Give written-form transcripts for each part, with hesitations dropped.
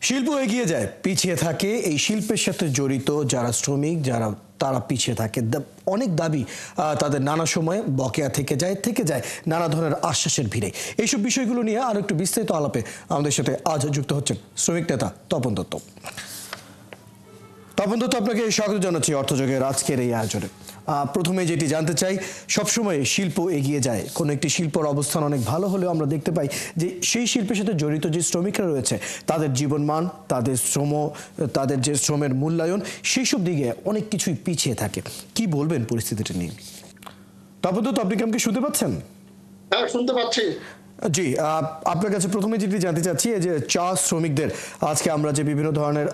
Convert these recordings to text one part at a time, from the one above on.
শিল্প এগিয়ে যায়, পিছিয়ে থাকে এই শিল্পের সাথে জড়িত যারা শ্রমিক, যারা তারা পিছিয়ে থাকে। অনেক দাবি তাদের নানা সময়ে বকেয়া থেকে যায় নানা ধরনের আশ্বাসের ভিড়ে। এইসব বিষয়গুলো নিয়ে আরো একটু বিস্তারিত আলাপে আমাদের সাথে আজ যুক্ত হচ্ছেন শ্রমিক নেতা তপন দত্ত। তপন দত্ত, আপনাকে স্বাগত জানাচ্ছি অর্থযোগের আজকের এই আয়োজনে। প্রথমে যেটি জানতে চাই, সবসময় শিল্প এগিয়ে যায়, কোনো একটি শিল্পর অবস্থান অনেক ভালো হলেও আমরা দেখতে পাই যে সেই শিল্পের সাথে জড়িত যে শ্রমিকরা রয়েছে তাদের জীবনমান, তাদের যে শ্রমের মূল্যায়ন, সেই সব দিকে অনেক কিছুই পিছিয়ে থাকে। কি বলবেন পরিস্থিতিটা নিয়ে? তপন দত্ত, আপনি কি আমাকে শুনতে পাচ্ছেন? হ্যাঁ, শুনতে পাচ্ছি। জি, আপনার কাছে প্রথমে যেটি জানতে চাচ্ছি, যে চা শ্রমিকদের আজকে আমরা যে বিভিন্ন ধরনের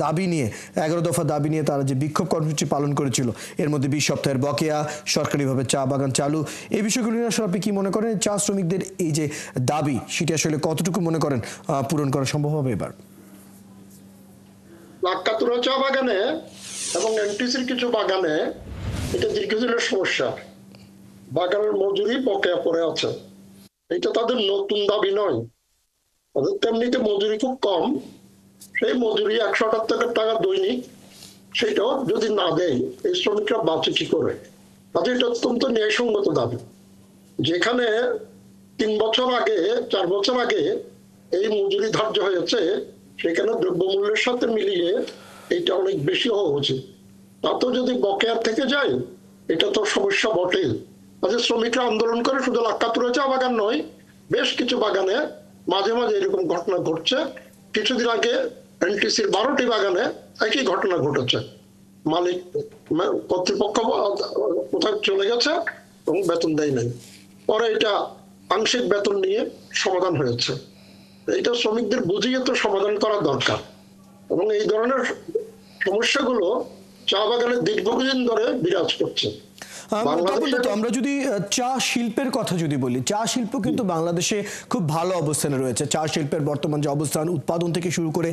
দাবি নিয়ে 11 দফা দাবি নিয়ে তারা যে বিক্ষোভ কর্মসূচি পালন করেছিল, এর মধ্যে 20 সপ্তাহের বকেয়া, সরকারিভাবে চা বাগান চালু, এই বিষয়গুলো নিয়ে আসলে আপনি কি মনে করেন? চা শ্রমিকদের এই যে দাবি, সেটি আসলে কতটুকু মনে করেন পূরণ করা সম্ভব হবে এবার? লাক্কাতুরা চা বাগানে এবং এনটিসির কিছু বাগানে এটা দীর্ঘদিনের সমস্যা। বাগানের মজুরি বকেয়া পড়ে আছে। এটা তাদের নতুন দাবি নয়, তাদের তেমনিতে মজুরি খুব কম। সেই মজুরি 178 টাকা দৈনিক, সেটাও যদি না দেয় এই শ্রমিকরা বাঁচে কি করে? তাদের এটা অত্যন্ত ন্যায়সঙ্গত দাবি। যেখানে 3 বছর আগে 4 বছর আগে এই মজুরি ধার্য হয়েছে, সেখানে দ্রব্যমূল্যের সাথে মিলিয়ে এটা অনেক বেশি হওয়া উচিত। তাতেও যদি বকেয়া থেকে যায়, এটা তো সমস্যা বটে। আজ শ্রমিকরা আন্দোলন করে শুধু লাক্কাতুরা চা বাগান নয়, বেশ কিছু বাগানে মাঝে মাঝে এরকম ঘটনা ঘটছে। কিছুদিন আগে এনটিসির 12টি বাগানে একই ঘটনা ঘটেছে। মালিক কর্তৃপক্ষ কোথায় চলে গেছে এবং বেতন দেয় নাই, পরে এটা আংশিক বেতন নিয়ে সমাধান হয়েছে। এটা শ্রমিকদের বুঝিয়ে তো সমাধান করা দরকার। এবং এই ধরনের সমস্যাগুলো চা বাগানে দীর্ঘদিন ধরে বিরাজ করছে। আমরা যদি চা শিল্পের কথা যদি বলি, চা শিল্প কিন্তু বাংলাদেশে খুব ভালো অবস্থানে রয়েছে। চা শিল্পের বর্তমান যে অবস্থান, উৎপাদন থেকে শুরু করে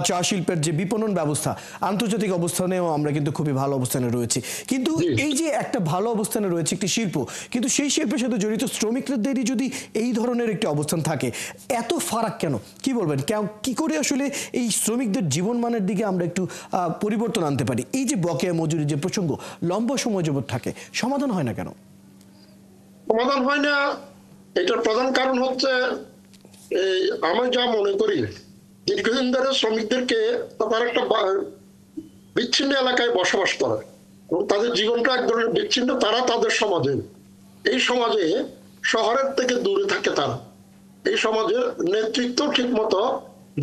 চা শিল্পের যে বিপণন ব্যবস্থা, আন্তর্জাতিক অবস্থানেও আমরা কিন্তু খুবই ভালো অবস্থানে রয়েছি। কিন্তু এই যে একটা ভালো অবস্থানে রয়েছে একটি শিল্প, কিন্তু সেই শিল্পের সাথে জড়িত শ্রমিকদেরই যদি এই ধরনের একটি অবস্থান থাকে, এত ফারাক কেন? কি বলবেন, কি করে আসলে এই শ্রমিকদের জীবনমানের দিকে আমরা একটু পরিবর্তন আনতে পারি? এই যে বকেয়া মজুরি যে প্রসঙ্গ লম্বা সময় যাবত থাকে, সমাধান হয় না কেন? সমাধান হয় না, এটার প্রধান কারণ হচ্ছে আমি যা মনে করি, দীর্ঘদিন ধরে শ্রমিকদেরকে তার একটা বিচ্ছিন্ন এলাকায় বসবাস করে এবং তাদের জীবনটা এক ধরনের বিচ্ছিন্ন। তারা তাদের সমাজে, এই সমাজে শহরের থেকে দূরে থাকে তারা। এই সমাজের নেতৃত্ব ঠিক মতো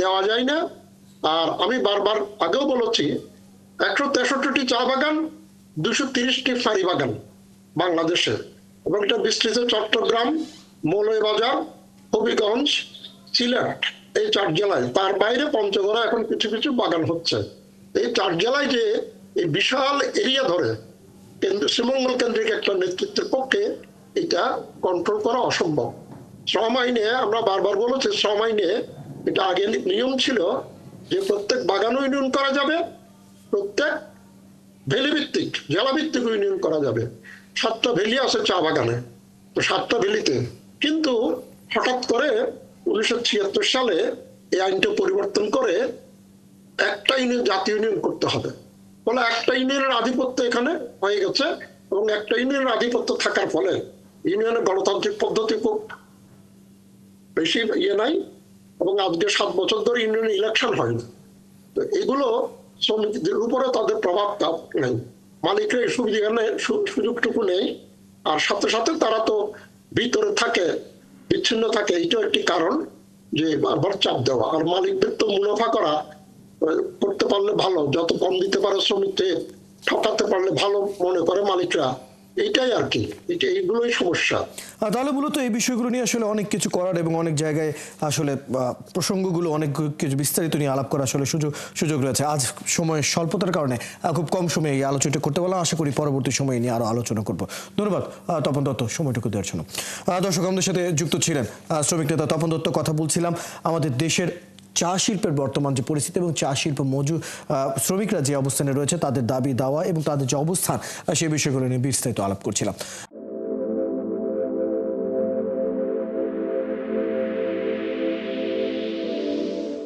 দেওয়া যায় না। আর আমি বারবার আগেও বলেছি, 163টি চা বাগান, 230টি ফাঁড়ি বাগান বাংলাদেশে, এবং এটা বিস্তৃত চট্টগ্রাম, মৌলভীবাজার, হবিগঞ্জ, সিলেট, এই 4 জেলায়। তার বাইরে পঞ্চগড়ে এখন কিছু কিছু বাগান হচ্ছে। এই 4 জেলায় যে এই বিশাল এরিয়া ধরে শ্রীমঙ্গল কেন্দ্রিক একটা নেতৃত্বের পক্ষে এটা কন্ট্রোল করা অসম্ভব। শ্রম আইনে আমরা বারবার বলেছি, শ্রম আইনে এটা আগে নিয়ম ছিল যে প্রত্যেক বাগান ইউনিয়ন করা যাবে, প্রত্যেক ভ্যালি ভিত্তিক, জেলা ভিত্তিক ইউনিয়ন করা যাবে। 7টা ভ্যালি আছে চা বাগানে, তো 7টা ভ্যালিতে। কিন্তু হঠাৎ করে 1976 সালে এই আইনটা পরিবর্তন করে একটা ইউনিয়ন, জাতীয় ইউনিয়ন করতে হবে বলে একটা ইউনিয়নের আধিপত্য এখানে হয়ে গেছে। এবং একটা ইউনিয়নের আধিপত্য থাকার ফলে ইউনিয়নের গণতান্ত্রিক পদ্ধতি খুব বেশি নাই, এবং আজকে 7 বছর ধরে ইউনিয়ন ইলেকশন হয় না। তো এগুলো শ্রমিকদের উপরে তাদের প্রভাব নেই, মালিকরা এই সুযোগটুকু নেই। আর সাথে সাথে তারা তো ভিতরে থাকে, বিচ্ছিন্ন থাকে। এইটাও একটি কারণ যে বারবার চাপ দেওয়া। আর মালিকদের তো মুনাফা করতে পারলে ভালো, যত কম দিতে পারে শ্রমিকদের, ঠকাতে পারলে ভালো মনে করে মালিকরা। এইটাই আর কি, এইগুলোই সমস্যা। তাহলে মূলত এই বিষয়গুলো নিয়ে আসলে অনেক কিছু করার এবং অনেক জায়গায় আসলে প্রসঙ্গগুলো অনেক কিছু বিস্তারিত নিয়ে আলাপ করার আসলে সুযোগ রয়েছে। আজ সময়ের স্বল্পতার কারণে খুব কম সময়ে এই আলোচনাটা করতে পারলাম। আশা করি পরবর্তী সময়ে নিয়ে আরো আলোচনা করব। ধন্যবাদ তপন দত্ত সময়টুকু দেওয়ার জন্য। দর্শক, আমাদের সাথে যুক্ত ছিলেন শ্রমিক নেতা তপন দত্ত। কথা বলছিলাম আমাদের দেশের চা শিল্পের বর্তমান যে পরিস্থিতি এবং চা শিল্প শ্রমিকরা যে অবস্থানে রয়েছে, তাদের দাবি দাওয়া এবং তাদের যে অবস্থান, সেই বিষয়গুলো নিয়ে বিস্তারিত আলাপ করছিলাম।